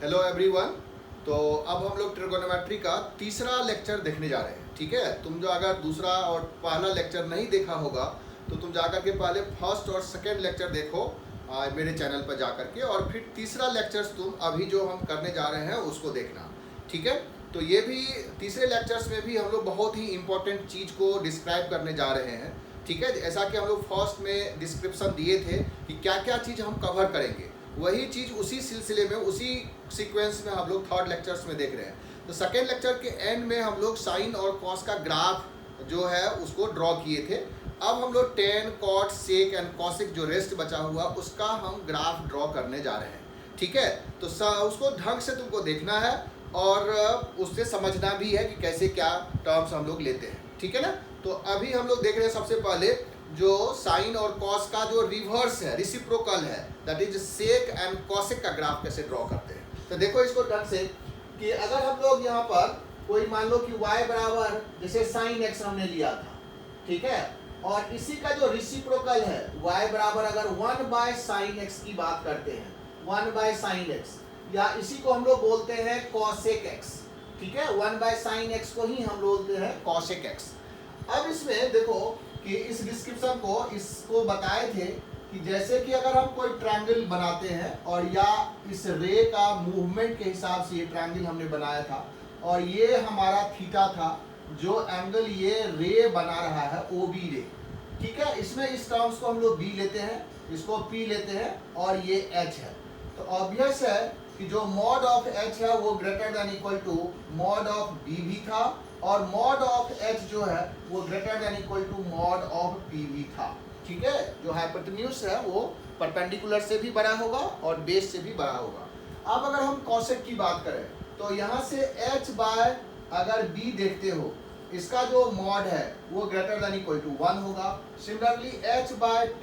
Hello everyone. तो अब हम लोग ट्रिगोनोमेट्री का तीसरा लेक्चर देखने जा रहे हैं। ठीक है, तुम जो अगर दूसरा और पहला लेक्चर नहीं देखा होगा तो तुम जाकर के पहले फर्स्ट और सेकंड लेक्चर देखो मेरे चैनल पर जाकर के, और फिर तीसरा लेक्चर्स तुम अभी जो हम करने जा रहे हैं उसको देखना। ठीक है, तो ये भी तीसरे लेक्चर्स में भी हम लोग बहुत ही इंपॉर्टेंट चीज़ को डिस्क्राइब करने जा रहे हैं। ठीक है, ऐसा कि हम लोग फर्स्ट में डिस्क्रिप्शन दिए थे कि क्या क्या चीज़ हम कवर करेंगे, वही चीज़ उसी सिलसिले में उसी सीक्वेंस में हम लोग थर्ड लेक्चर्स में देख रहे हैं। तो सेकेंड लेक्चर के एंड में हम लोग साइन और कॉस का ग्राफ जो है उसको ड्रॉ किए थे। अब हम लोग tan, cot, sec and cosec जो रेस्ट बचा हुआ उसका हम ग्राफ ड्रॉ करने जा रहे हैं। ठीक है, तो उसको ढंग से तुमको देखना है और उससे समझना भी है कि कैसे क्या टर्म्स हम लोग लेते हैं। ठीक है ना, तो अभी हम लोग देख रहे हैं सबसे पहले जो साइन और कॉस का जो रिवर्स है, रिसिप्रोकल है, that is sec and cosec का ग्राफ कैसे ड्रॉ करते हैं। तो देखो इसको ढंग से कि अगर हम लोग यहाँ पर कोई मान लो कि y बराबर जैसे साइन x हमने लिया था, ठीक है, और इसी का जो रिसिप्रोकल है y बराबर अगर 1/sin x की बात करते हैं, 1/sin x, या इसी को हम लोग बोलते हैं cosec x। ठीक है, 1/sin x को ही हम बोलते हैं cosec x। अब इसमें देखो कि इस डिस्क्रिप्शन को इसको बताए थे कि जैसे कि अगर हम कोई ट्रायंगल बनाते हैं और या इस रे का मूवमेंट के हिसाब से ये ट्रायंगल हमने बनाया था और ये हमारा थीटा था, जो एंगल ये रे बना रहा है ओ बी रे। ठीक है, इसमें इस टर्म्स को हम लोग बी लेते हैं, इसको पी लेते हैं और ये एच है। तो ऑब्वियस है कि जो मॉड ऑफ एच है वो greater than equal to mod of B भी था, और मॉड ऑफ एच जो है वो greater than equal to mod of P भी था। ठीक है, जो हाइपोटेन्यूज है वो परपेंडिकुलर से भी बड़ा होगा और बेस से भी बड़ा होगा। अब अगर हम कॉसेक की बात करें तो यहाँ से h बाय अगर b देखते हो, इसका जो मॉड है वो ग्रेटर देन इक्वल टू 1 होगा। सिमिलरली h बाय p,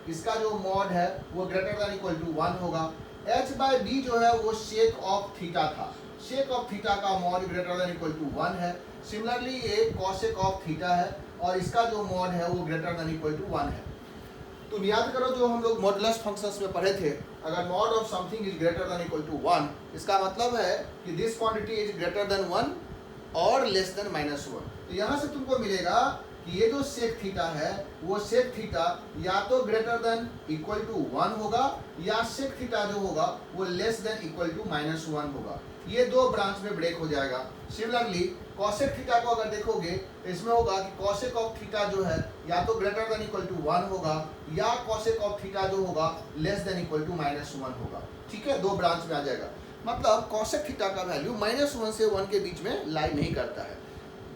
इसका जो मॉड है वो ग्रेटर देन इक्वल टू 1 होगा। h बाय b जो है वो शेक ऑफ थीटा था, शेक ऑफ थीटा का mod greater than equal to 1 है। सिमिलरली ये कॉसेक ऑफ थीटा है और इसका जो मॉड है वो ग्रेटर देन इक्वल टू 1 है। तुम याद करो जो हम लोग मॉडुलस फंक्शंस में पढ़े थे, अगर mod of something is greater than equal to 1, इसका मतलब है कि this quantity is greater than 1 और लेस देन -1। तो यहाँ से तुमको मिलेगा कि ये जो सेक थीटा है वो सेक थीटा या तो ग्रेटर देन इक्वल टू 1 होगा या सेक थीटा जो होगा वो लेस देन इक्वल टू -1 होगा। ये दो ब्रांच में ब्रेक हो जाएगा। सिमिलरली कॉसेक थीटा को अगर देखोगे तो इसमें होगा कि कॉसेक ऑफ थीटा जो है या तो ग्रेटर देन इक्वल टू 1 होगा या कॉसेक ऑफ थीटा जो होगा लेस देन इक्वल टू -1 होगा। ठीक है, दो ब्रांच में आ जाएगा। मतलब कॉसेक थीटा का वैल्यू -1 से 1 के बीच में लाई नहीं करता है,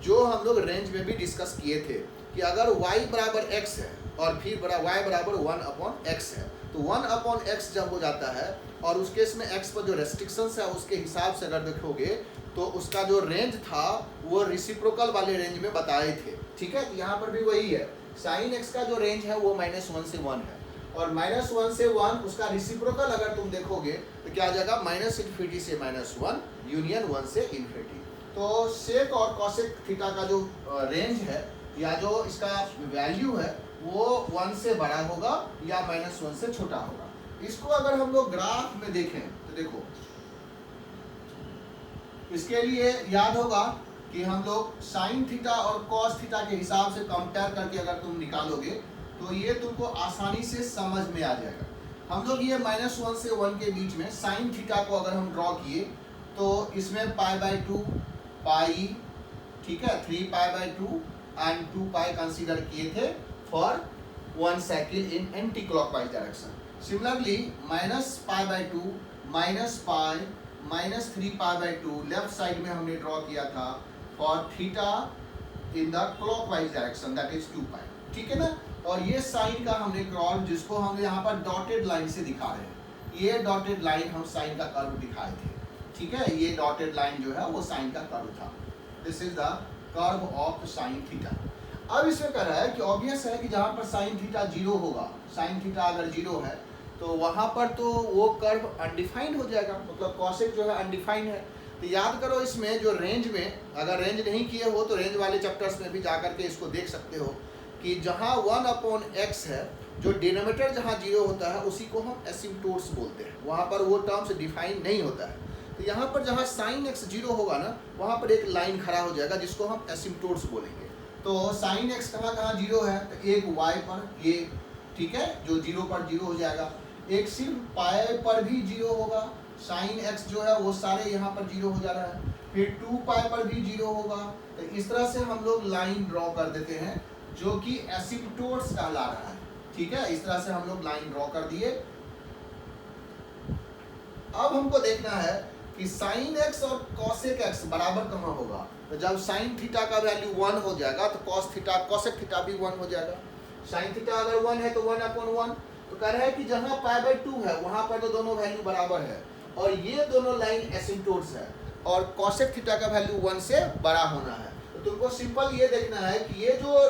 जो हम लोग रेंज में भी डिस्कस किए थे कि अगर y बराबर x है और फिर y बराबर 1/x है, तो 1/x जब हो जाता है और उस केस में x पर जो रेस्ट्रिक्शंस है उसके हिसाब से अगर देखोगे तो उसका जो रेंज था वो रिसिप्रोकल वाले रेंज में बताए थे। ठीक है, तो यहाँ पर भी वही है, साइन x का जो रेंज है वो -1 से 1 है और -1 से 1 उसका रिसिप्रोकल अगर तुम देखोगे तो क्या आ जाएगा, -∞ से -1 यूनियन 1 से ∞। तो सेक और कॉसेक थीटा का जो रेंज है या जो इसका वैल्यू है वो 1 से बड़ा होगा या -1 से छोटा होगा। इसको अगर हम लोग ग्राफ में देखें तो देखो इसके लिए याद होगा कि हम लोग साइन थीटा और कॉस थीटा के हिसाब से कंपेयर करके अगर तुम निकालोगे तो ये तुमको आसानी से समझ में आ जाएगा। हम लोग ये -1 से 1 के बीच में साइन थीटा को अगर हम ड्रॉ किए तो इसमें π/2 पाई, ठीक है, 3π/2 एंड 2π कंसीडर किए थे for 1 cycle in anti clockwise direction. Similarly -π/2 -π -3π/2 left side में हमने ड्रॉ किया था for theta in the clockwise direction, that is 2π। ठीक है ना, और ये साइन का हमने क्रॉस जिसको हम यहाँ पर डॉटेड लाइन से दिखा रहे हैं, ये डॉटेड लाइन हम साइन का कर्व दिखाए थे। ठीक है, ये डॉटेड लाइन जो है वो साइन का कर्व था। This is the curve of sine theta. अब इसमें कह रहा है कि ऑब्वियस है कि जहाँ पर साइन थीटा 0 होगा, साइन थीटा अगर 0 है तो वहाँ पर तो वो कर्व अनडिफाइंड हो जाएगा, मतलब कॉसेक जो है अनडिफाइंड है। तो याद करो इसमें जो रेंज में अगर रेंज नहीं किए हो तो रेंज वाले चैप्टर्स में भी जाकर के इसको देख सकते हो कि जहाँ 1/x है, जो डिनोमिनेटर जहाँ 0 होता है उसी को हम एसिम्प्टोट्स बोलते हैं, वहाँ पर वो टर्म्स डिफाइन नहीं होता है। तो यहाँ पर जहाँ साइन एक्स 0 होगा ना, वहाँ पर एक लाइन खड़ा हो जाएगा जिसको हम एसिम्पटोट्स बोलेंगे। तो साइन एक्स कहाँ कहाँ 0 है, तो एक y पर ये, ठीक है, जो 0 पर 0 हो जाएगा। एक सिर्फ पाई पर भी 0 होगा, साइन एक्स जो है वो सारे यहाँ पर 0 हो जा रहा है। फिर 2 पाई पर भी 0 होगा। तो इस तरह से हम लोग लाइन ड्रॉ कर देते हैं जो कि एसिम्पटोट्स कहला रहा है, ठीक है। इस तरह से हम लोग लाइन ड्रॉ कर दिए। अब हमको देखना है कि साइन एक्स और कॉसेक एक्स बराबर कहाँ होगा। तो जब साइन थीटा का वैल्यू 1 हो जाएगा तो कॉस थीटा कॉसेक थीटा भी 1 हो जाएगा। साइन थीटा अगर 1 है तो 1/1। तो कह रहा है कि जहाँ π/2 है वहाँ पर तो दोनों वैल्यू बराबर है और ये दोनों लाइन एसिम्पटोट्स है और कॉसेक थीटा का वैल्यू 1 से बड़ा होना है। तो तुमको सिंपल ये देखना है कि ये जो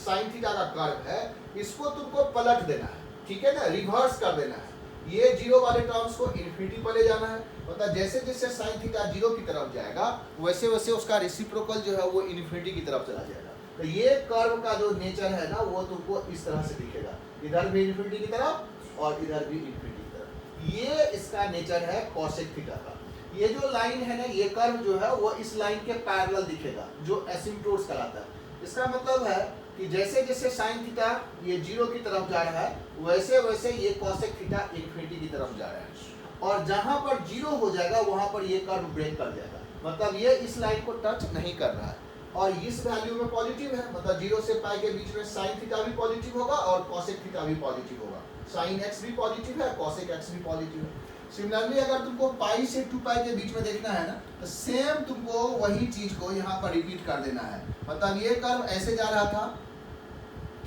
साइन थीटा का कर्व है इसको तुमको पलट देना है, ठीक है ना, रिवर्स कर देना है। ये 0 वाले टर्म्स को इन्फिनिटी पर ले जाना है। मतलब जैसे जैसे साइन थीटा 0 की तरफ जाएगा वैसे वैसे उसका रेसिप्रोकल जो है वो इन्फिनिटी की तरफ चला जाएगा। तो ये कर्व का जो नेचर है ना वो तुमको इस तरह से दिखेगा, इधर भी इन्फिनिटी की तरफ और इधर भी इन्फिनिटी की तरफ। ये इसका नेचर है कॉसेक थीटा का। ये जो लाइन है ना, ये कर्व जो है वो इस लाइन के पैरेलल दिखेगा जो एसिम्पटोट्स कहलाता है। इसका मतलब है कि जैसे जैसे साइन थीटा ये 0 की तरफ जा रहा है वैसे वैसे ये कॉसेक थीटा इन्फिनिटी की तरफ जा रहा है और जहां पर 0 हो जाएगा वहां पर ये कर्व ब्रेक कर जाएगा। मतलब ये इस लाइन को टच नहीं कर रहा है और इस वैल्यू में पॉजिटिव है। मतलब 0 से पाई के बीच में साइन थीटा भी पॉजिटिव होगा और कॉसेक थीटा भी पॉजिटिव होगा। साइन एक्स भी पॉजिटिव है, कॉसेक एक्स भी पॉजिटिव है। सिमिलरली अगर तुमको पाई से 2 पाई के बीच में देखना है ना तो सेम तुमको वही चीज को यहाँ पर रिपीट कर देना है। मतलब ये कर्व ऐसे जा रहा था,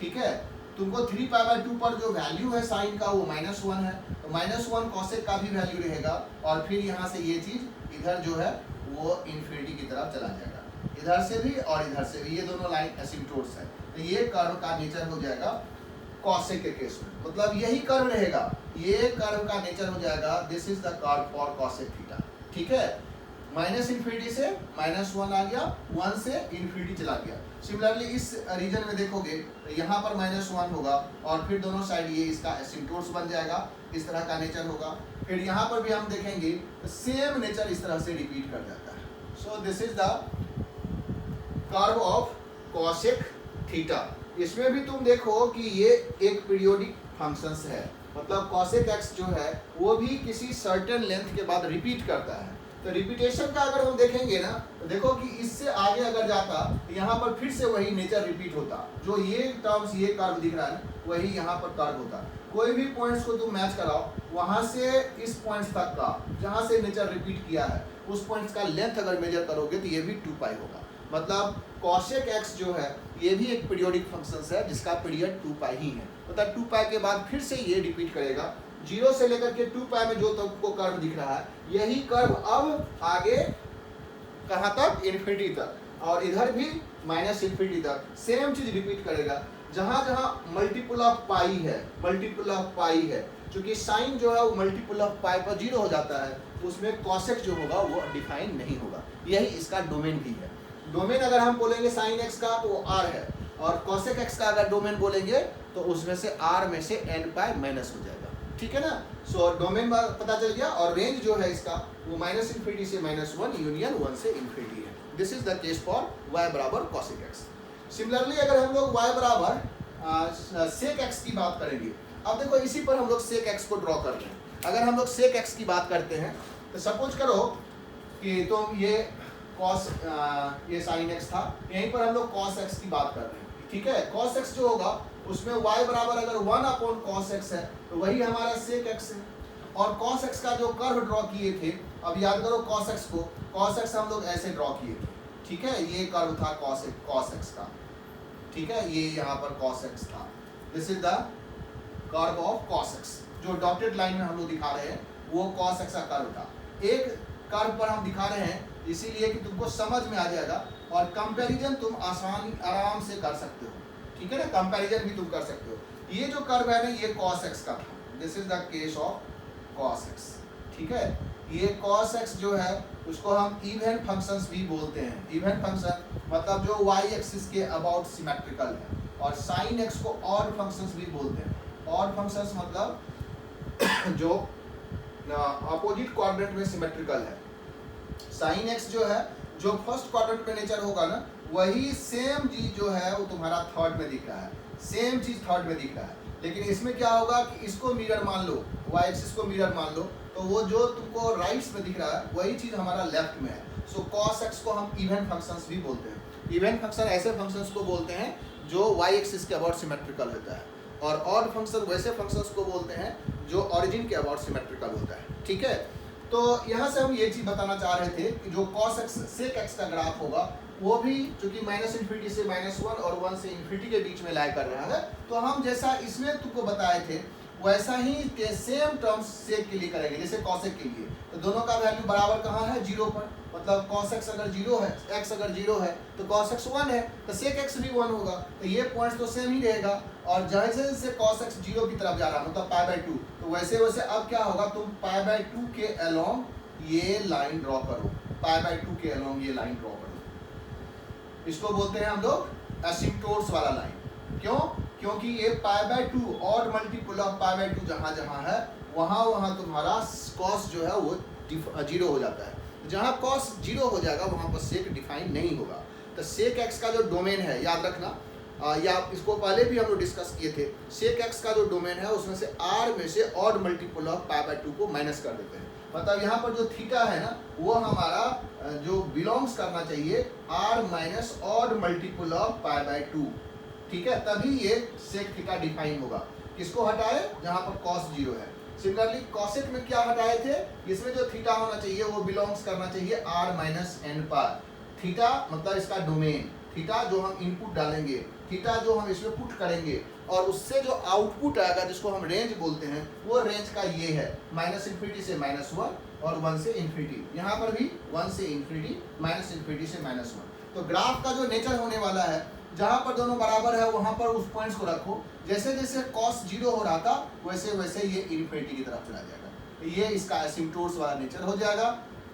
ठीक है, तुमको 3π/2 पर जो वैल्यू है साइन का वो -1 है, तो -1 कॉसेक का भी वैल्यू रहेगा और फिर यहाँ से ये चीज इधर जो है वो इन्फिनिटी की तरफ चला जाएगा, इधर से भी और इधर से भी। ये दोनों लाइन एसिम्पटोट्स है। तो ये कर्व का नेचर हो जाएगा कॉसेक के केस में, मतलब यही कर्व रहेगा, ये कर्व का नेचर हो जाएगा this is the curve for cosec theta, ठीक है। -इन्फिनिटी से -1 आ गया, 1 से इन्फिनिटी चला गया। सिमिलरली इस रीजन में देखोगे तो यहाँ पर -1 होगा और फिर दोनों साइड ये इसका एसिम्पटोट्स बन जाएगा, इस तरह का नेचर होगा। फिर यहाँ पर भी हम देखेंगे तो सेम नेचर इस तरह से रिपीट कर जाता है। So this is the curve of cosec theta. इसमें भी तुम देखो कि ये एक पीरियोडिक फंक्शंस है, मतलब कॉसेक एक्स जो है वो भी किसी सर्टेन लेंथ के बाद रिपीट करता है। तो रिपीटेशन का अगर हम देखेंगे ना तो देखो कि इससे आगे अगर जाता तो यहाँ पर फिर से वही नेचर रिपीट होता, जो ये टर्म्स ये कर्व दिख रहा है वही यहाँ पर कर्व होता। कोई भी पॉइंट्स को तुम मैच कराओ, वहाँ से इस पॉइंट्स तक का जहाँ से नेचर रिपीट किया है उस पॉइंट्स का लेंथ अगर मेजर करोगे तो ये भी 2 पाई होगा। मतलब कॉसेक एक्स जो है ये भी एक पीरियोडिक फंक्शन है जिसका पीरियड 2 पाई ही है। मतलब 2 पाई के बाद फिर से ये रिपीट करेगा, 0 से लेकर के 2 पाई में जो तुमको कर्व दिख रहा है यही कर्व अब आगे कहाँ तक, इन्फिनिटी तक, और इधर भी -इन्फिनिटी तक सेम चीज रिपीट करेगा। जहाँ जहाँ मल्टीपल ऑफ पाई है, मल्टीपल ऑफ पाई है, क्योंकि साइन जो है वो मल्टीपल ऑफ पाई पर 0 हो जाता है, उसमें कॉसेक जो होगा वो डिफाइन नहीं होगा। यही इसका डोमेन भी है। डोमेन अगर हम बोलेंगे साइन एक्स का तो वो r है और कॉसेक एक्स का अगर डोमेन बोलेंगे तो उसमें से r में से n पाई माइनस हो जाएगा, ठीक है ना। सो डोमेन पता चल गया और रेंज जो है इसका वो -इन्फिनिटी से -1 यूनियन 1 से इन्फिनिटी है। This is the case for y बराबर कॉसेक एक्स। सिमिलरली अगर हम लोग y बराबर सेक एक्स की बात करेंगे, अब देखो इसी पर हम लोग सेक एक्स को ड्रॉ कर रहे हैं। अगर हम लोग सेक एक्स की बात करते हैं तो सपोज करो कि तुम ये कॉस ये साइन एक्स था, यहीं पर हम लोग कॉस एक्स की बात कर रहे हैं, ठीक है। कॉस एक्स जो होगा उसमें y बराबर अगर 1/cos x है तो वही हमारा सेक एक्स है। और cos x का जो कर्व ड्रॉ किए थे, अब याद करो cos x को, cos x हम लोग ऐसे ड्रॉ किए थे, ठीक है। ये कर्व था cos x का, ठीक है, ये यहाँ पर cos x था। This is the curve of cos x। जो डॉटेड लाइन में हम लोग दिखा रहे हैं वो cos x का कर्व था। एक कर्व पर हम दिखा रहे हैं इसीलिए कि तुमको समझ में आ जाएगा और कंपैरिजन तुम आराम से कर सकते हो, ठीक है ना। कंपैरिजन भी तुम कर सकते हो। ये जो कर्व है ना ये cos x का था, this is the case of cos x, ठीक है। ये cos x जो है उसको हम इवन फंक्शंस भी बोलते हैं। इवन फंक्शन मतलब जो y एक्सिस के अबाउट सिमेट्रिकल है, और sin x को ऑड फंक्शंस भी बोलते हैं। ऑड फंक्शंस मतलब जो अपोजिट क्वाड्रेंट में सिमेट्रिकल है। साइन एक्स जो है, जो फर्स्ट क्वाड्रेंट में नेचर होगा ना, वही सेम चीज जो है वो तुम्हारा थर्ड में दिख रहा है, सेम चीज थर्ड में दिख रहा है। लेकिन इसमें क्या होगा कि इसको मिरर मान लो, वाई एक्सिस को मिरर मान लो, तो वो जो तुमको राइट्स में दिख रहा है वही चीज हमारा लेफ्ट में है। सो कॉस एक्स को हम इवन फंक्शंस भी बोलते हैं। इवन फंक्शन ऐसे फंक्शंस को बोलते हैं जो वाई एक्सिस के अबाउट सिमेट्रिकल होता है, और ऑड फंक्शन वैसे फंक्शंस को बोलते हैं जो ओरिजिन के अबाउट सिमेट्रिकल होता है। ठीक है, तो यहाँ से हम ये चीज बताना चाह रहे थे कि जो cos x sec x का ग्राफ होगा वो भी चूंकि -∞ से -1 और 1 से ∞ के बीच में लाई कर रहा है, तो हम जैसा इसमें तुमको बताए थे वैसा ही के सेम टर्म्स सेक के लिए करेंगे, जैसे cos x के लिए। तो दोनों का वैल्यू बराबर कहाँ है, 0 पर। मतलब cos x अगर 0 है, x अगर 0 है तो cos x 1 है, तो sec x भी 1 होगा। तो ये पॉइंट्स तो सेम ही रहेगा। और जैसे जैसे cos x 0 की तरफ जा रहा है, मतलब π/2, तो वैसे वैसे अब क्या होगा, तुम π/2 के अलोंग ये लाइन ड्रॉ करो, π/2 के अलोंग ये लाइन ड्रॉ करो। इसको बोलते हैं हम लोग एसिम्प्टोट्स वाला लाइन। क्यों? क्योंकि ये π/2 और मल्टीपल ऑफ π/2 जहाँ जहाँ है वहाँ वहाँ तुम्हारा cos जो है वो 0 हो जाता है। जहाँ cos 0 हो जाएगा वहाँ पर sec डिफाइन नहीं होगा। तो sec x का जो डोमेन है, याद रखना, या इसको पहले भी हम लोग डिस्कस किए थे, sec x का जो डोमेन है उसमें से r में से ऑड मल्टीपल ऑफ π/2 को माइनस कर देते हैं। मतलब यहाँ पर जो थीटा है ना, वो हमारा जो बिलोंग्स करना चाहिए r minus odd multiple of π/2। ठीक है, तभी ये sec थीटा डिफाइन होगा। किसको हटाए? जहाँ पर cos 0 है। सिमिलरली cosec में क्या हटाए थे, इसमें जो थीटा होना चाहिए वो बिलोंग्स करना चाहिए r माइनस n पर। थीटा मतलब इसका डोमेन, थीटा जो हम इनपुट डालेंगे, थीटा जो हम इसमें पुट करेंगे, और उससे जो आउटपुट आएगा जिसको हम रेंज बोलते हैं, वो रेंज का ये है -∞ से -1 और 1 से ∞। यहाँ पर भी 1 से ∞, -∞ से -1। तो ग्राफ का जो नेचर होने वाला है, जहाँ पर दोनों बराबर है वहाँ पर उस पॉइंट्स को रखो। जैसे जैसे cos 0 हो रहा था वैसे वैसे ये ∞ की तरफ चला जाएगा। ये इसका एसिम्प्टोट्स वाला नेचर हो जाएगा।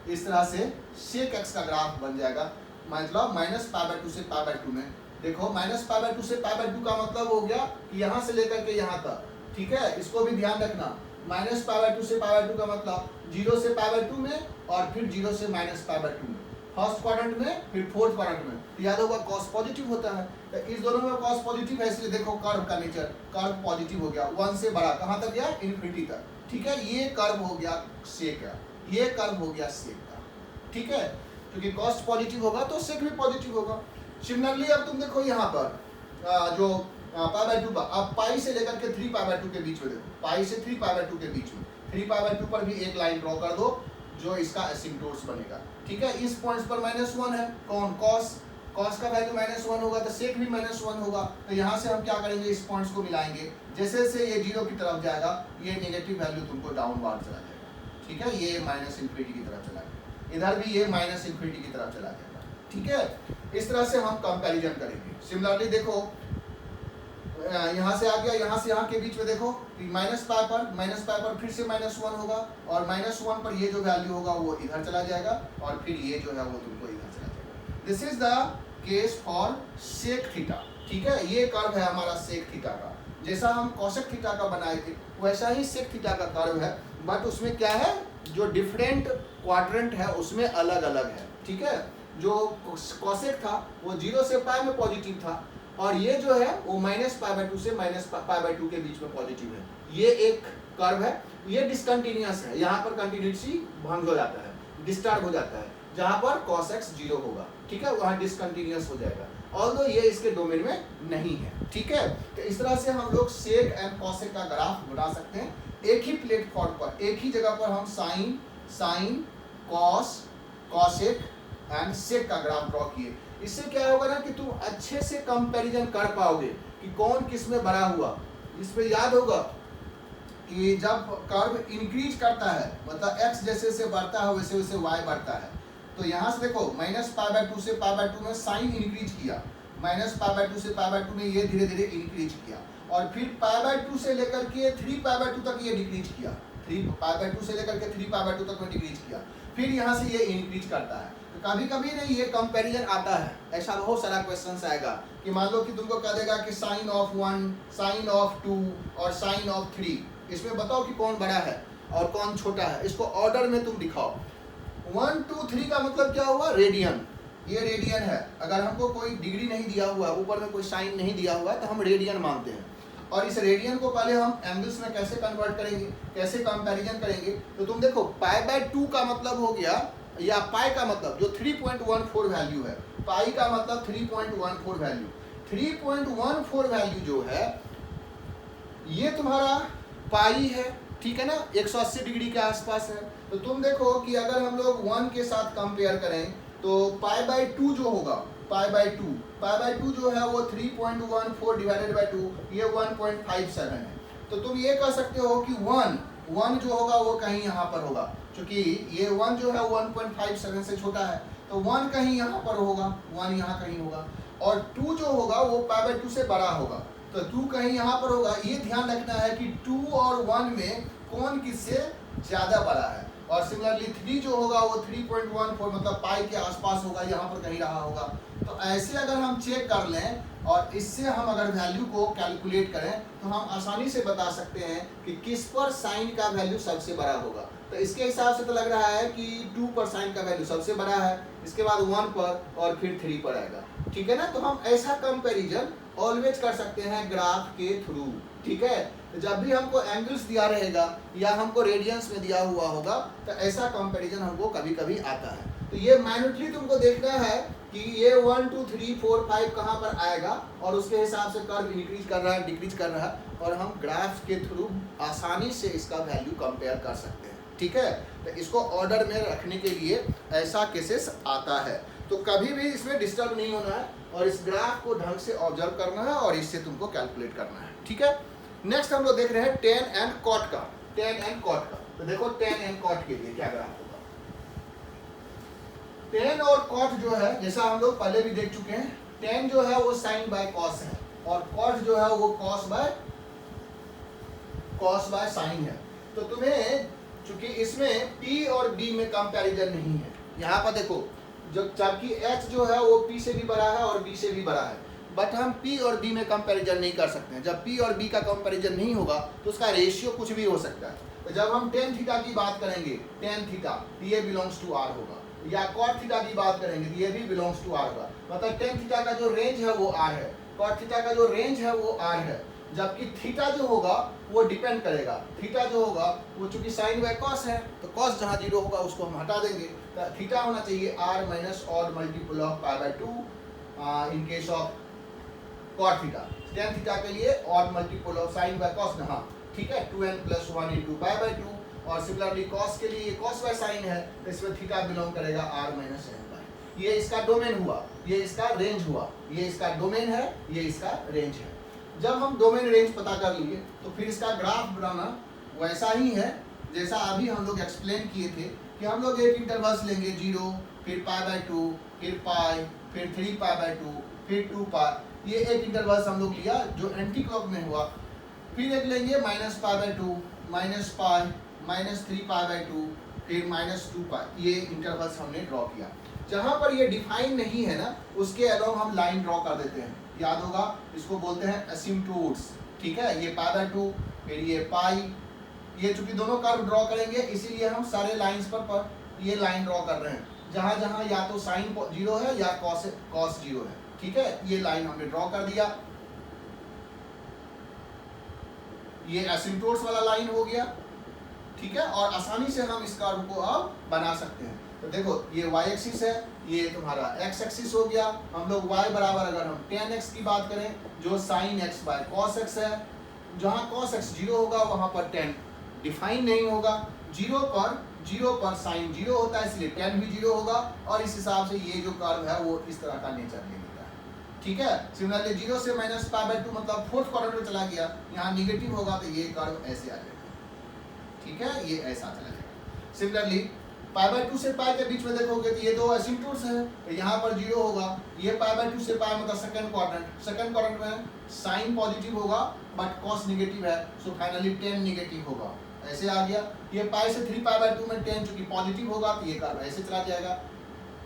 इस तरह से sec x का ग्राफ बन जाएगा। मतलब -π/2 से π/2 में देखो, -π/2 से π/2 का मतलब हो गया कि यहाँ से लेकर के यहाँ तक। ठीक है, इसको भी ध्यान रखना। -π/2 से π/2 का मतलब 0 से π/2 में और फिर 0 से -π/2 में, फर्स्ट क्वाड्रेंट में फिर फोर्थ क्वाड्रेंट में। तो याद होगा cos पॉजिटिव होता है, तो इस दोनों में cos पॉजिटिव है, इसलिए देखो कर्व का नेचर, कर्व पॉजिटिव हो गया। 1 से बड़ा कहाँ तक गया, ∞ तक। ठीक है, ये कर्व हो गया सेक का, ये कर्व हो गया सेक का। ठीक है, क्योंकि cos पॉजिटिव होगा तो सेक भी पॉजिटिव होगा। सिमिलरली अब तुम देखो यहाँ पर जो π/2 पर, अब पाई से लेकर के 3π/2 के बीच में देखो, पाई से 3π/2 के बीच में 3π/2 पर भी एक लाइन ड्रॉ कर दो जो इसका एसिम्प्टोट्स बनेगा। ठीक है, इस पॉइंट्स पर -1 है, कौन, cos का वैल्यू -1 होगा तो सेक भी -1 होगा। तो यहाँ से हम क्या करेंगे, इस पॉइंट्स को मिलाएंगे। जैसे जैसे ये 0 की तरफ जाएगा ये नेगेटिव वैल्यू तुमको डाउनवर्ड चला जाएगा। ठीक है, ये -∞ की तरफ चला जाएगा, इधर भी ये -∞ की तरफ चला जाएगा। ठीक है, इस तरह से हम कंपैरिजन करेंगे। सिमिलरली देखो, यहाँ से आ गया, यहाँ से यहाँ के बीच में देखो -π पर फिर से -1 होगा, और -1 पर ये जो वैल्यू होगा वो इधर चला जाएगा, और फिर ये जो है वो तुमको इधर चला जाएगा। This is the case for sec theta. ठीक है, ये कर्व है हमारा सेक थीटा का। जैसा हम cosec थीटा का बनाए थे वैसा ही सेक थीटा का कर्व है, बट उसमें क्या है, जो डिफरेंट क्वाड्रेंट है उसमें अलग अलग है। ठीक है, जो cosec था वो 0 से π में पॉजिटिव था, और ये जो है वो -π/2 से -π/2 के बीच में पॉजिटिव है। ये एक कर्व है, ये डिसकंटिन्यूअस है, यहाँ पर कंटिन्यूटी भंग हो जाता है, डिस्टर्ब हो जाता है। जहाँ पर cos x 0 होगा, ठीक है, वहाँ डिसकंटिन्यूअस हो जाएगा, ऑल्दो ये इसके डोमेन में नहीं है। ठीक है, तो इस तरह से हम लोग सेक एंड cosec का ग्राफ बना सकते हैं। एक ही प्लेटफॉर्म पर, एक ही जगह पर हम साइन cos cosec एंड सेक का ग्राफ ड्रॉ किए। इससे क्या होगा ना कि तुम अच्छे से कंपैरिजन कर पाओगे कि कौन किस में बड़ा हुआ। इस पे याद होगा कि जब कर्व इंक्रीज करता है, मतलब x जैसे जैसे बढ़ता है वैसे वैसे y बढ़ता है। तो यहाँ से देखो -π/2 से π/2 में साइन इंक्रीज किया, -π/2 से π/2 में ये धीरे धीरे इंक्रीज किया, और फिर π/2 से लेकर के 3π/2 तक ये डिक्रीज किया, 3π/2 से लेकर के 3π/2 तक में डिक्रीज किया, फिर यहाँ से ये इंक्रीज करता है। तो कभी कभी नहीं ये कंपैरिजन आता है, ऐसा बहुत सारा क्वेश्चन आएगा कि मान लो कि तुमको कह देगा कि sin of 1, sin of 2 और sin of 3, इसमें बताओ कि कौन बड़ा है। और कौन छोटा है, इसको ऑर्डर में तुम दिखाओ। 1 2 3 का मतलब क्या हुआ, रेडियन। ये रेडियन है। अगर हमको कोई डिग्री नहीं दिया हुआ है, ऊपर में कोई साइन नहीं दिया हुआ है, तो हम रेडियन मानते हैं। और इस रेडियन को पहले हम एंगल्स में कैसे कन्वर्ट करेंगे, कैसे कंपैरिजन करेंगे, तो तुम देखो पाई/2 का मतलब हो गया, या पाई का मतलब जो 3.14 वैल्यू है, पाई का मतलब 3.14 वैल्यू, 3.14 वैल्यू जो है ये तुम्हारा पाई है, ठीक है ना, 180 डिग्री के आसपास है। तो तुम देखो कि अगर हम लोग 1 के साथ कंपेयर करें तो पाई/2 जो होगा, पाई/2 जो है वो 3.14 डिवाइडेड बाई 2, ये 1.57 है। तो तुम ये कह सकते हो कि 1 जो होगा वो कहीं यहाँ पर होगा, क्योंकि ये 1 जो है 1.57 से छोटा है, तो 1 कहीं यहाँ पर होगा, 1 यहाँ कहीं होगा, और 2 जो होगा वो पाई/2 से बड़ा होगा, तो 2 कहीं यहाँ पर होगा। ये ध्यान रखना है कि 2 और 1 में कौन किससे ज़्यादा बड़ा है। और सिमिलरली 3 जो होगा वो 3.14 मतलब पाई के आसपास होगा, यहाँ पर कहीं रहा होगा। तो ऐसे अगर हम चेक कर लें और इससे हम अगर वैल्यू को कैलकुलेट करें तो हम आसानी से बता सकते हैं कि किस पर साइन का वैल्यू सबसे बड़ा होगा। तो इसके हिसाब से तो लग रहा है कि 2 पर साइन का वैल्यू सबसे बड़ा है, इसके बाद 1 पर और फिर 3 पर आएगा, ठीक है ना। तो हम ऐसा कंपैरिजन ऑलवेज कर सकते हैं ग्राफ के थ्रू, ठीक है। तो जब भी हमको एंगल्स दिया रहेगा या हमको रेडियंस में दिया हुआ होगा तो ऐसा कंपैरिजन हमको कभी कभी आता है। तो ये माइन्यूटली तुमको देखना है कि ये 1 2 3 4 5 कहाँ पर आएगा, और उसके हिसाब से कर्व इंक्रीज कर रहा है, डिक्रीज कर रहा है, और हम ग्राफ के थ्रू आसानी से इसका वैल्यू कंपेयर कर सकते हैं, ठीक है। तो इसको ऑर्डर में रखने के लिए ऐसा केसेस आता है। तो कभी भी इसमें डिस्टर्ब नहीं होना है और इस ग्राफ को ढंग से ऑब्जर्व करना है और इससे तुमको कैलकुलेट करना है, ठीक है। नेक्स्ट हम लोग देख रहे हैं tan and cot का, tan and cot का। तो देखो tan and cot के लिए क्या ग्राफ होगा। tan और cot जो है, जैसा हम लोग पहले भी देख चुके हैं, tan जो है वो sin बाय cos है और cot जो है वो cos बाय sin है। तो तुम्हें चूंकि इसमें p और b में कंपैरिजन नहीं है, यहाँ पर देखो जबकि h जो है वो p से भी बड़ा है और b से भी बड़ा है, बट हम p और b में कंपैरिजन नहीं कर सकते हैं। जब p और b का कंपैरिजन नहीं होगा तो उसका रेशियो कुछ भी हो सकता है। तो जब हम tan थीटा की बात करेंगे, tan थीटा ये बिलोंग्स टू r होगा, या cot थीटा की बात करेंगे तो ये भी बिलोंग्स टू r होगा। मतलब tan थीटा का जो रेंज है वो r है, cot थीटा का जो रेंज है वो r है, जबकि थीटा जो होगा वो डिपेंड करेगा। थीटा जो होगा वो चूंकि साइन बाय कॉस है, तो कॉस जहाँ 0 होगा उसको हम हटा देंगे, तो थीटा होना चाहिए r minus odd multiple of pi in case of cot थीटा। tan थीटा के लिए odd multiple of sine by cos, हाँ ठीक है, 2n + 1 × पाई/2। और सिमिलरली कॉस के लिए कॉस बाय साइन है, तो इसमें थीटा बिलोंग करेगा r - n/। ये इसका डोमेन हुआ, ये इसका रेंज हुआ, ये इसका डोमेन है, ये इसका रेंज है। जब हम डोमेन रेंज पता कर लिए तो फिर इसका ग्राफ बनाना वैसा ही है जैसा अभी हम लोग एक्सप्लेन किए थे कि हम लोग एक इंटरवल्स लेंगे 0, फिर पाई/2, फिर पाई, फिर 3 पाई/2, फिर 2 पाई। ये एक इंटरवल्स हम लोग लिया जो एंटी क्लॉक में हुआ। फिर एक लेंगे -पाई/2, -पाई, -3 पाई/2, फिर -2 पाई। ये इंटरवल्स हमने ड्रॉ किया। जहाँ पर ये डिफाइन नहीं है ना उसके अलोंग हम लाइन ड्रॉ कर देते हैं, याद होगा इसको बोलते हैं एसिम्प्टोट्स, ठीक है। ये पाई/2, फिर ये पाई, ये चूंकि दोनों कर्व ड्रॉ करेंगे इसीलिए हम सारे लाइंस पर ये लाइन ड्रॉ कर रहे हैं जहाँ जहाँ या तो साइन 0 है या कॉस 0 है, ठीक है। ये लाइन हमने ड्रॉ कर दिया, ये एसिम्प्टोट्स वाला लाइन हो गया, ठीक है। और आसानी से हम इस कर्व को अब बना सकते हैं। तो देखो ये y एक्सिस है, ये तुम्हारा x एक्सिस हो गया। हम लोग y बराबर अगर हम tan x की बात करें जो sin x by cos x है, जहाँ cos x 0 होगा वहाँ पर tan डिफाइन नहीं होगा। 0 पर sin 0 होता है इसलिए tan भी 0 होगा, और इस हिसाब से ये जो कर्व है वो इस तरह का नेचर ले लेता है, ठीक है। सिमिलरली 0 से -पाई/2 मतलब फोर्थ क्वाड्रेंट में चला गया, यहाँ निगेटिव होगा तो ये कर्व ऐसे आ जाएगा, ठीक है, ये ऐसा चला जाएगा। सिमिलरली पाई/2 से पाई के बीच में देखोगे तो ये दो एसिम्प्टोट्स हैं, तो यहाँ पर 0 होगा। ये पाई/2 से पाई मतलब सेकंड क्वाड्रेंट में साइन पॉजिटिव होगा बट कॉस नेगेटिव है, सो फाइनली tan नेगेटिव होगा, ऐसे आ गया। ये पाई से 3 पाई/2 में tan चूंकि पॉजिटिव होगा तो ये कर्व ऐसे चला जाएगा।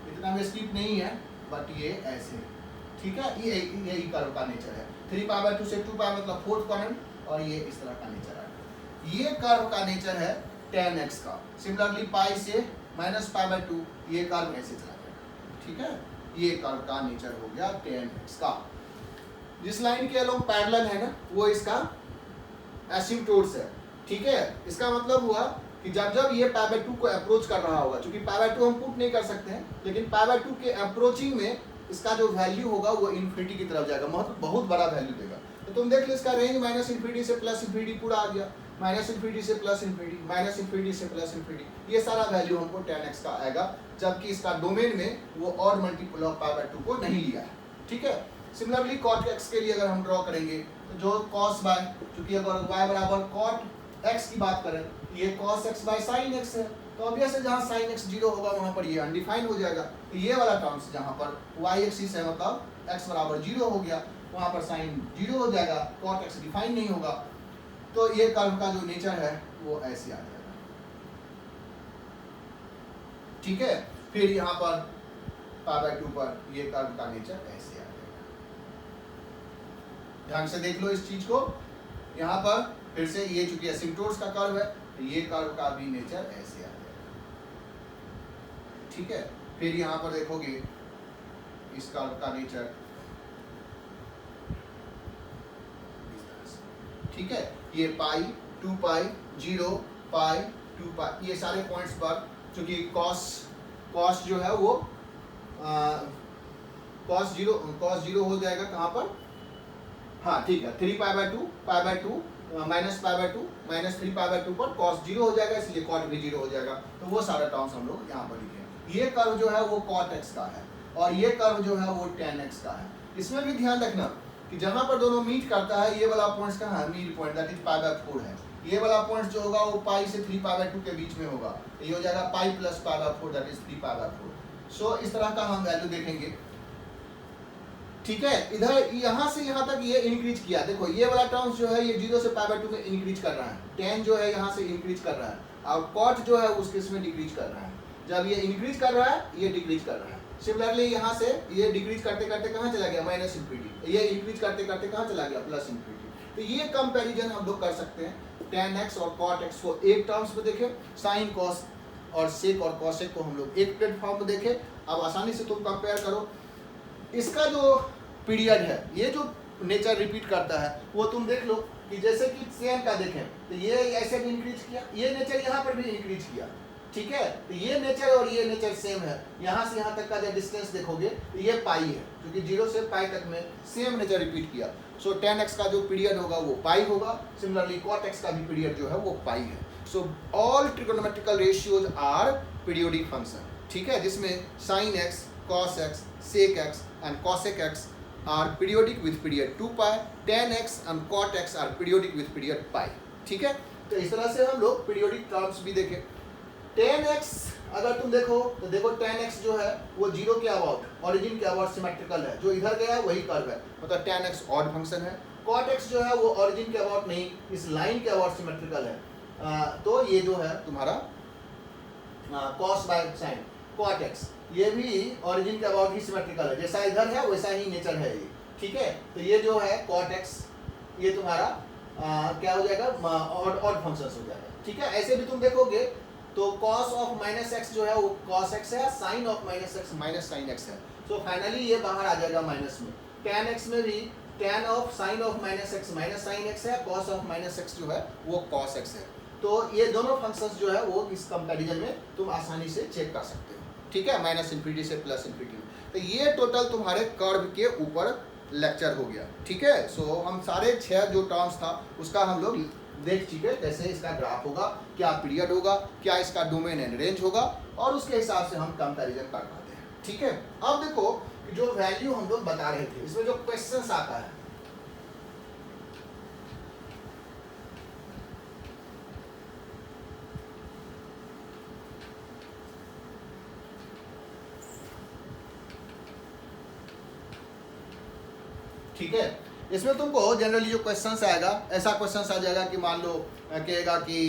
इतना में स्किप नहीं है बट ये ऐसे, ठीक है। ये यही कर्व का नेचर है। 3 पाई/2 से 2 पाई मतलब फोर्थ क्वाड्रेंट, और ये इस तरह का नेचर है। ये कर्व का नेचर है tan x का। सिमिलरली पाई से माइनस पाई बाय 2 ये कर्व ऐसे चला जाएगा, ठीक है। ये कर्व का नेचर हो गया tan x का। जिस लाइन के अलोंग पैरेलल है ना वो इसका एसिम्पटोट्स है, ठीक है। इसका मतलब हुआ कि जब जब ये पाई बाय 2 को अप्रोच कर रहा होगा, क्योंकि पाई बाय 2 हम पुट नहीं कर सकते हैं, लेकिन पाई बाय 2 के अप्रोचिंग में इसका जो वैल्यू होगा वो इन्फिनिटी की तरफ जाएगा, बहुत बड़ा वैल्यू देगा। तो तुम देख लो इसका रेंज माइनस इन्फिनिटी से प्लस इन्फिनिटी पूरा आ गया, माइनस इन्फिनिटी से प्लस इन्फिनिटी, माइनस इन्फिनिटी से प्लस इन्फिनिटी, ये सारा वैल्यू हमको tan x का आएगा, जबकि इसका डोमेन में वो odd multiple of pi by 2 को नहीं लिया है, ठीक है। सिमिलरली cot x के लिए अगर हम ड्रॉ करेंगे तो जो cos y, क्योंकि अगर y बराबर cot x की बात करें, ये cos x by sin x है, तो ऑब्वियस है जहाँ sin x 0 होगा वहाँ पर ये अनडिफाइंड हो जाएगा। तो ये वाला टर्म्स जहाँ पर y एक्सिस है मतलब x बराबर 0 हो गया, वहाँ पर sin 0 हो जाएगा, cot x डिफाइन नहीं होगा। तो ये कर्व का जो नेचर है वो ऐसे आ जाएगा, ठीक है। फिर यहाँ पर पाई बाय 2 पर ये कर्व का नेचर ऐसे आ जाएगा। ध्यान से देख लो इस चीज को। यहाँ पर फिर से ये चूंकि एसिम्पटोट्स का कर्व है, तो ये कर्व का भी नेचर ऐसे आ जाएगा, ठीक है। फिर यहाँ पर देखोगे इस कर्व का नेचर, ठीक है। ये पाई 2 पाई 0 पाई 2 पाई, ये सारे पॉइंट्स पर चूंकि कॉस जो है वो कॉस जीरो हो जाएगा कहाँ पर, हाँ ठीक है, 3 pi by 2 minus pi by 2 minus 3 pi by 2 पर कॉस 0 हो जाएगा, इसलिए कॉट भी 0 हो जाएगा। तो वो सारा टर्म्स हम लोग यहाँ पर लिखे। ये कर्व जो है वो cot x का है और ये कर्व जो है वो tan x का है। इसमें भी ध्यान रखना कि जहाँ पर दोनों मीट करता है, ये वाला पॉइंट कहाँ है, mid point, that is pi by 4 है। ये वाला पॉइंट जो होगा वो पाई से 3 पाई बाय 2 के बीच में होगा, ये हो जाएगा pi plus pi by 4, that is 3 pi by 4। सो इस तरह का हम वैल्यू देखेंगे, ठीक है। इधर यहाँ से यहाँ तक ये इंक्रीज किया, देखो ये वाला टर्म्स जो है ये 0 से पाई बाय 2 में इंक्रीज कर रहा है, tan जो है यहाँ से इंक्रीज कर रहा है, और cot जो है उसके इसमें डिक्रीज कर रहा है। जब ये इंक्रीज कर रहा है ये डिक्रीज कर रहा है। सिमिलरली यहाँ से ये डिक्रीज करते करते कहाँ चला गया, माइनस इन्फिनिटी, ये इंक्रीज करते करते कहाँ चला गया, प्लस इन्फिनिटी। तो ये कंपैरिजन हम लोग कर सकते हैं tan x और cot x को एक टर्म्स में देखें, sin cos और sec और cosec को हम लोग एक प्लेटफॉर्म में देखें। अब आसानी से तुम कंपेयर करो, इसका जो पीरियड है, ये जो नेचर रिपीट करता है वो तुम देख लो कि जैसे कि सेम का देखें तो ये ऐसे भी इंक्रीज किया, ये नेचर यहाँ पर भी इंक्रीज किया, ठीक है। तो ये नेचर और ये नेचर सेम है। यहाँ से यहाँ तक का जब डिस्टेंस देखोगे तो ये पाई है, क्योंकि 0 से पाई तक में सेम नेचर रिपीट किया। सो tan x का जो पीरियड होगा वो पाई होगा, सिमिलरली cot x का भी पीरियड जो है वो पाई है। So all trigonometrical ratios are periodic function, ठीक है, जिसमें sin x, cos x, sec x and cosec x are periodic with period 2 pi, tan x and cot x are periodic with period pi, ठीक है। तो इस तरह से हम लोग पीरियोडिक टर्म्स भी देखें। tan x अगर तुम देखो तो देखो tan x जो है वो 0 के अबाउट, ओरिजिन के अबाउट सिमेट्रिकल है, जो इधर गया है वही कर्व है, मतलब tan x ऑड फंक्शन है। cot x जो है वो ओरिजिन के अबाउट नहीं, इस लाइन के अबाउट सिमेट्रिकल है। तो ये जो है तुम्हारा cos by sin, cot x ये भी ओरिजिन के अबाउट ही सिमेट्रिकल है, जैसा इधर है वैसा ही नेचर है ये, ठीक है। तो ये जो है cot x ये तुम्हारा क्या हो जाएगा, ऑड फंक्शंस हो जाएगा, ठीक है। ऐसे भी तुम देखोगे तो cos ऑफ माइनस एक्स जो है वो cos x है, sin of minus x minus sin x है। सो फाइनली ये बाहर आ जाएगा माइनस में। tan x में भी tan of sin of minus x minus sin x है, cos ऑफ माइनस एक्स जो है वो cos x है। तो ये दोनों फंक्शंस जो है वो इस कंपैरिजन में तुम आसानी से चेक कर सकते हो, ठीक है, माइनस इन्फिनिटी से प्लस इन्फिनिटी। तो ये टोटल तुम्हारे कर्व के ऊपर लेक्चर हो गया, ठीक है। सो हम सारे 6 जो टर्म्स था उसका हम लोग देख चुके, कैसे इसका ग्राफ होगा, क्या पीरियड होगा, क्या इसका डोमेन एंड रेंज होगा, और उसके हिसाब से हम कंपैरिजन कर पाते हैं, ठीक है। अब देखो जो वैल्यू हम लोग बता रहे थे, इसमें जो क्वेश्चंस आता है, ठीक है, इसमें तुमको जनरली जो क्वेश्चंस आएगा, ऐसा क्वेश्चंस आ जाएगा कि मान लो कहेगा कि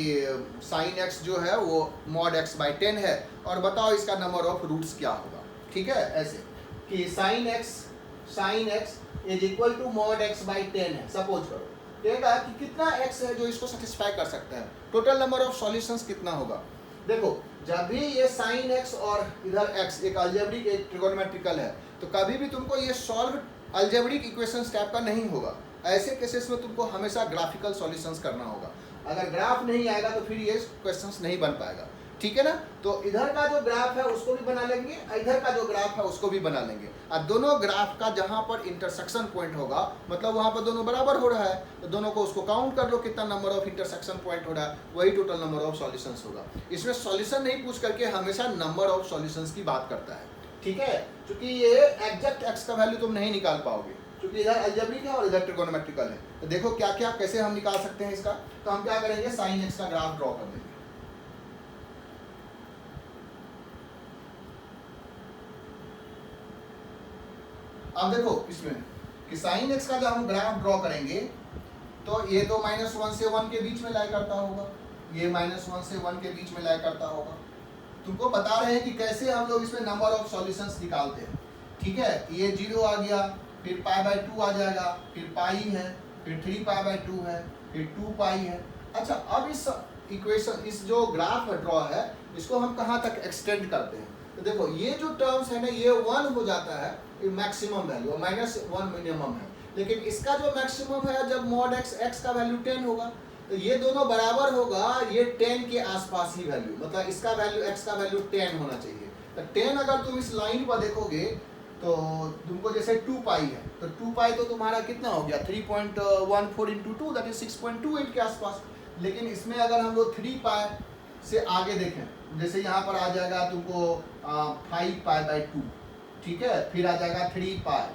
sin x जो है वो mod x बाई 10 है और बताओ इसका नंबर ऑफ रूट्स क्या होगा, ठीक है। ऐसे कि sin x is equal to mod x by 10 है, सपोज करो। कहेगा कि कितना x है जो इसको सेटिस्फाई कर सकता है, टोटल नंबर ऑफ सॉल्यूशंस कितना होगा। देखो जब भी ये साइन x और इधर x एक अलजेब्रिक एक ट्रिगोनोमेट्रिकल है, तो कभी भी तुमको ये सॉल्व अलजेब्रिक इक्वेशंस टाइप का नहीं होगा। ऐसे केसेस में तुमको हमेशा ग्राफिकल सॉल्यूशंस करना होगा। अगर ग्राफ नहीं आएगा तो फिर ये क्वेश्चंस नहीं बन पाएगा, ठीक है ना। तो इधर का जो ग्राफ है उसको भी बना लेंगे, इधर का जो ग्राफ है उसको भी बना लेंगे। अब दोनों ग्राफ का जहां पर इंटरसेक्शन पॉइंट होगा, मतलब वहां पर दोनों बराबर हो रहा है, तो दोनों को उसको काउंट कर लो कितना नंबर ऑफ इंटरसेक्शन पॉइंट हो रहा है, वही टोटल नंबर ऑफ सॉल्यूशंस होगा। इसमें सॉल्यूशन नहीं पूछ करके हमेशा नंबर ऑफ सॉल्यूशंस की बात करता है, ठीक है। क्योंकि ये एग्जैक्ट एक्स का वैल्यू तुम नहीं निकाल पाओगे, क्योंकि इधर अलजेब्रिक है और इधर ट्रिगोनोमेट्रिकल है। तो देखो क्या क्या कैसे हम निकाल सकते हैं इसका। तो हम क्या करेंगे, साइन एक्स का ग्राफ ड्रॉ कर देंगे। अब देखो इसमें कि साइन एक्स का जब हम ग्राफ ड्रॉ करेंगे तो ये तो -1 से 1 के बीच में लाई करता होगा, ये -1 से 1 के बीच में लाई करता होगा। तुमको बता रहे हैं कि कैसे हम लोग इसमें नंबर ऑफ सॉल्यूशंस निकालते हैं, ठीक है। ये 0 आ गया, फिर π/2 आ जाएगा, फिर पाई है, फिर 3π/2 है, फिर 2 पाई है। अच्छा अब इस इक्वेशन इस जो ग्राफ ड्रॉ है इसको हम कहाँ तक एक्सटेंड करते हैं। तो देखो ये जो टर्म्स है ना ये 1 हो जाता है मैक्सिमम वैल्यू, -1 मिनिमम है। लेकिन इसका जो मैक्सिमम है जब mod x का वैल्यू 10 होगा, तो ये दोनों बराबर होगा, ये 10 के आसपास ही वैल्यू, मतलब इसका वैल्यू x का वैल्यू 10 होना चाहिए। तो 10 अगर तुम इस लाइन पर देखोगे तो तुमको जैसे 2 पाई है, तो 2 पाई तो तुम्हारा कितना हो गया 3.14 × 2 दैट इज 6.28 के आसपास। लेकिन इसमें अगर हम लोग 3 पाई से आगे देखें, जैसे यहाँ पर आ जाएगा तुमको 5π/2, ठीक है। फिर आ जाएगा 3 पाई,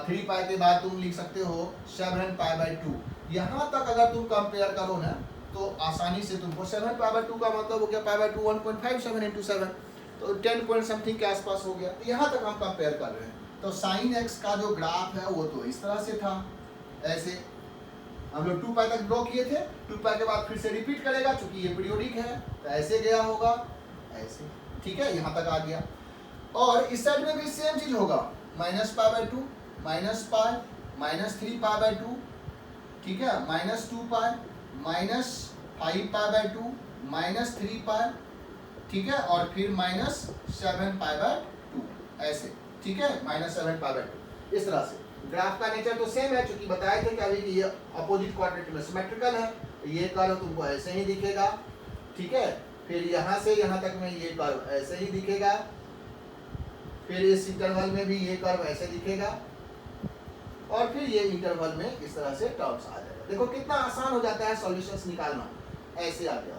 3 पाई के बाद तुम लिख सकते हो 7π/2। यहाँ तक अगर तुम कंपेयर करो ना तो आसानी से तुमको 7π/2 का मतलब हो गया π/2 1.57 × 7, तो 10 पॉइंट समथिंग के आसपास हो गया। तो यहाँ तक हम कंपेयर कर रहे हैं। तो साइन एक्स का जो ग्राफ है वो तो इस तरह से था, ऐसे हम लोग 2 पाई तक ड्रॉ किए थे। 2 पाई के बाद फिर से रिपीट करेगा, चूंकि ये पीरियोडिक है तो ऐसे गया होगा, ऐसे, ठीक है, यहाँ तक आ गया। और इस साइड में भी सेम चीज होगा, -π/2, -π, -3π/2, ठीक है, -2 पाई, -5π/2, -3 पाई, ठीक है, और फिर -7π/2 ऐसे, ठीक है, -7π/2 इस तरह से। ग्राफ का नेचर तो सेम है, क्योंकि बताए थे कि अभी ये अपोजिट क्वाड्रेंट में सिमेट्रिकल है, ये कर्व तुमको ऐसे ही दिखेगा, ठीक है। फिर यहाँ से यहाँ तक में ये कर्व ऐसे ही दिखेगा, फिर इस इंटरवल में भी ये कर्व ऐसे दिखेगा, और फिर ये इंटरवल में इस तरह से टर्म्स आ जाएगा। देखो कितना आसान हो जाता है सॉल्यूशंस निकालना, ऐसे आ गया।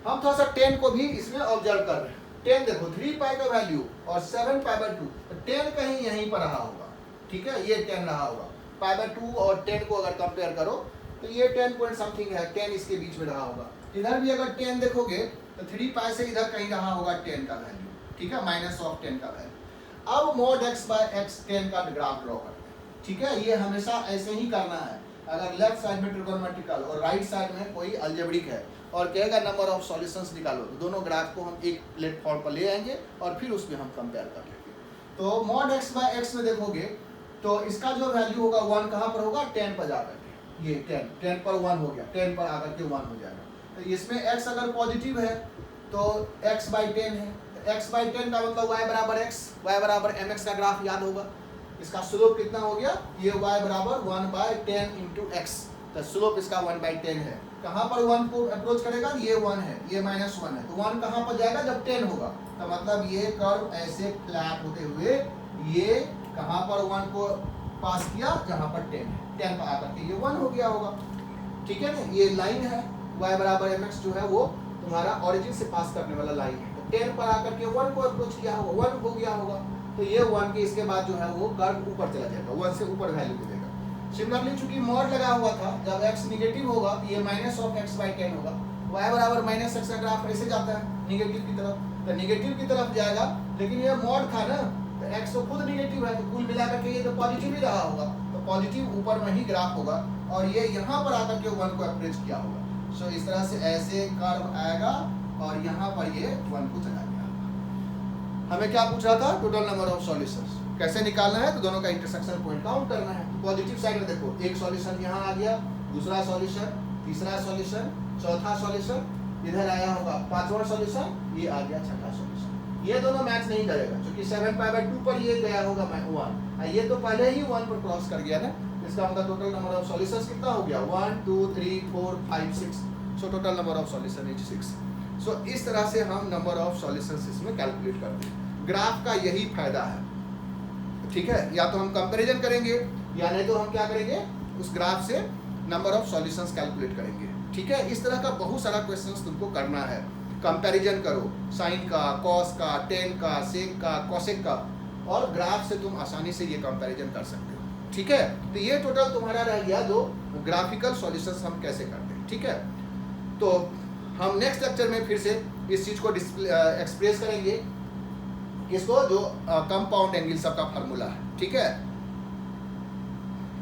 हम थोड़ा सा 10 को भी इसमें ऑब्जर्व कर रहे हैं। 10 देखो 3 पाई का वैल्यू और 7π/2, तो 10 कहीं यहीं पर रहा होगा, ठीक है, ये 10 रहा होगा। π/2 और 10 को अगर कंपेयर करो तो ये 10 पॉइंट समथिंग है, 10 इसके बीच में रहा होगा। इधर भी अगर 10 देखोगे तो 3 पाई से इधर कहीं रहा होगा 10 का वैल्यू, ठीक है, -10 का वैल्यू। अब mod x/x 10 का ग्राफ ड्रॉ करते हैं, ठीक है। ये हमेशा ऐसे ही करना है। अगर लेफ्ट साइड में ट्रिगोनोमेट्रिकल और राइट साइड में कोई अलजेब्रिक है और कहेगा नंबर ऑफ सॉल्यूशंस निकालो, तो दोनों ग्राफ को हम एक प्लेटफॉर्म पर ले आएंगे और फिर उसमें हम कंपेयर कर लेंगे। तो mod x/x में देखोगे तो इसका जो वैल्यू होगा 1 कहाँ पर होगा, 10 पर जाकर के, ये 10 पर 1 हो गया, 10 पर आकर के 1 हो जाएगा। तो इसमें x अगर पॉजिटिव है तो x/10 है, x/10 का मतलब y = x, y = mx का ग्राफ याद होगा। इसका स्लोप कितना हो गया, ये y = 1/10 × x, तो स्लोप इसका 1/10 है। कहाँ पर 1 को अप्रोच करेगा, ये 1 है, ये -1 है, तो 1 कहाँ पर जाएगा, जब 10 होगा। तो मतलब ये कर्व ऐसे फ्लैट होते हुए ये कहाँ पर 1 को पास किया, जहाँ पर 10 है, 10 पर आकर के ये 1 हो गया होगा, ठीक है ना। ये लाइन है y = mx जो है वो तुम्हारा ओरिजिन से पास करने वाला लाइन है। तो 10 पर आकर के 1 को अप्रोच किया होगा, 1 हो गया होगा, तो ये 1 के इसके बाद जो है वो कर्व ऊपर चला जाएगा, 1 से ऊपर वैल्यू देगा। सिमिलरली चूंकि mod लगा हुआ था, जब x निगेटिव होगा तो ये -x/10 होगा, y = -x का ग्राफ ऐसे जाता है निगेटिव की तरफ, तो निगेटिव की तरफ जाएगा। लेकिन ये mod था ना, तो x तो खुद निगेटिव है, तो कुल मिलाकर के ये तो पॉजिटिव ही रहा होगा, तो पॉजिटिव ऊपर में ही ग्राफ होगा, और ये यहाँ पर आकर के 1 को अप्रोच किया होगा। सो इस तरह से ऐसे कर्व आएगा और यहाँ पर ये 1 को चला गया। हमें क्या पूछ रहा था, टोटल नंबर ऑफ सॉल्यूशंस। कैसे निकालना है, तो दोनों का इंटरसेक्शन पॉइंट काउंट करना है। पॉजिटिव साइड में देखो, एक सॉल्यूशन यहाँ आ गया, दूसरा सॉल्यूशन, तीसरा सॉल्यूशन, चौथा सॉल्यूशन, इधर आया होगा पांचवा सॉल्यूशन, ये आ गया छठा सॉल्यूशन। ये दोनों मैच नहीं करेगा क्योंकि 7π/2 पर ये गया होगा 1, ये तो पहले ही 1 पर क्रॉस कर गया ना, इसका मतलब टोटल नंबर ऑफ सॉल्यूशंस कितना हो गया, 1 2 3 4 5 6, so total number of solution is 6। सो इस तरह से हम नंबर ऑफ सॉल्यूशंस इसमें कैलकुलेट करते हैं। ग्राफ का यही फायदा है, ठीक है। या तो हम कंपैरिजन करेंगे या नहीं तो हम क्या करेंगे, उस ग्राफ से नंबर ऑफ सॉल्यूशंस कैलकुलेट करेंगे, ठीक है। इस तरह का बहुत सारा क्वेश्चंस तुमको करना है। कंपैरिजन करो साइन का, कॉस का, टेन का, सेक का, कॉसेक का, और ग्राफ से तुम आसानी से ये कंपैरिजन कर सकते हो, ठीक है। तो ये टोटल तुम्हारा रह गया जो ग्राफिकल सॉल्यूशंस हम कैसे करते हैं, ठीक है। तो हम नेक्स्ट लेक्चर में फिर से इस चीज को एक्सप्रेस करेंगे, इसको जो कंपाउंड एंगल सब का फार्मूला है, ठीक है।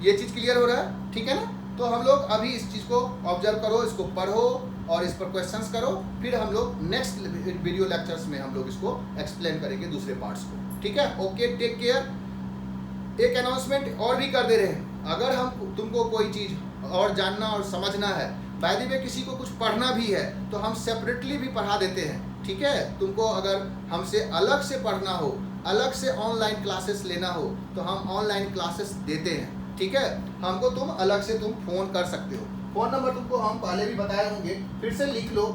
ये चीज क्लियर हो रहा है, ठीक है ना। तो हम लोग अभी इस चीज को ऑब्जर्व करो, इसको पढ़ो और इस पर क्वेश्चंस करो, फिर हम लोग नेक्स्ट वीडियो लेक्चर्स में हम लोग इसको एक्सप्लेन करेंगे दूसरे पार्ट्स को, ठीक है। Okay, take care. एक अनाउंसमेंट और भी कर दे रहे हैं, अगर हम तुमको कोई चीज और जानना और समझना है, बाय द वे किसी को कुछ पढ़ना भी है तो हम सेपरेटली भी पढ़ा देते हैं, ठीक है। तुमको अगर हमसे अलग से पढ़ना हो, अलग से ऑनलाइन क्लासेस लेना हो, तो हम ऑनलाइन क्लासेस देते हैं, ठीक है। हमको तुम अलग से तुम फोन कर सकते हो। फोन नंबर तुमको हम पहले भी बताए होंगे, फिर से लिख लो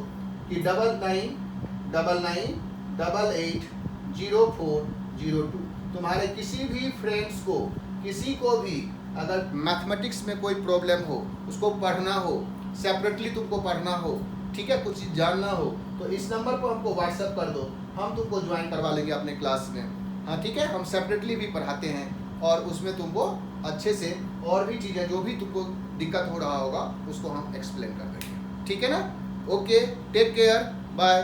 कि 9999880402। तुम्हारे किसी भी फ्रेंड्स को, किसी को भी अगर मैथमेटिक्स में कोई प्रॉब्लम हो, उसको पढ़ना हो, सेपरेटली तुमको पढ़ना हो, ठीक है, कुछ चीज़ जानना हो, तो इस नंबर पर हमको व्हाट्सएप कर दो, हम तुमको ज्वाइन करवा लेंगे अपने क्लास में, हाँ, ठीक है। हम सेपरेटली भी पढ़ाते हैं और उसमें तुमको अच्छे से और भी चीज़ें जो भी तुमको दिक्कत हो रहा होगा उसको हम एक्सप्लेन कर देंगे, ठीक है ना। Okay, take care, bye.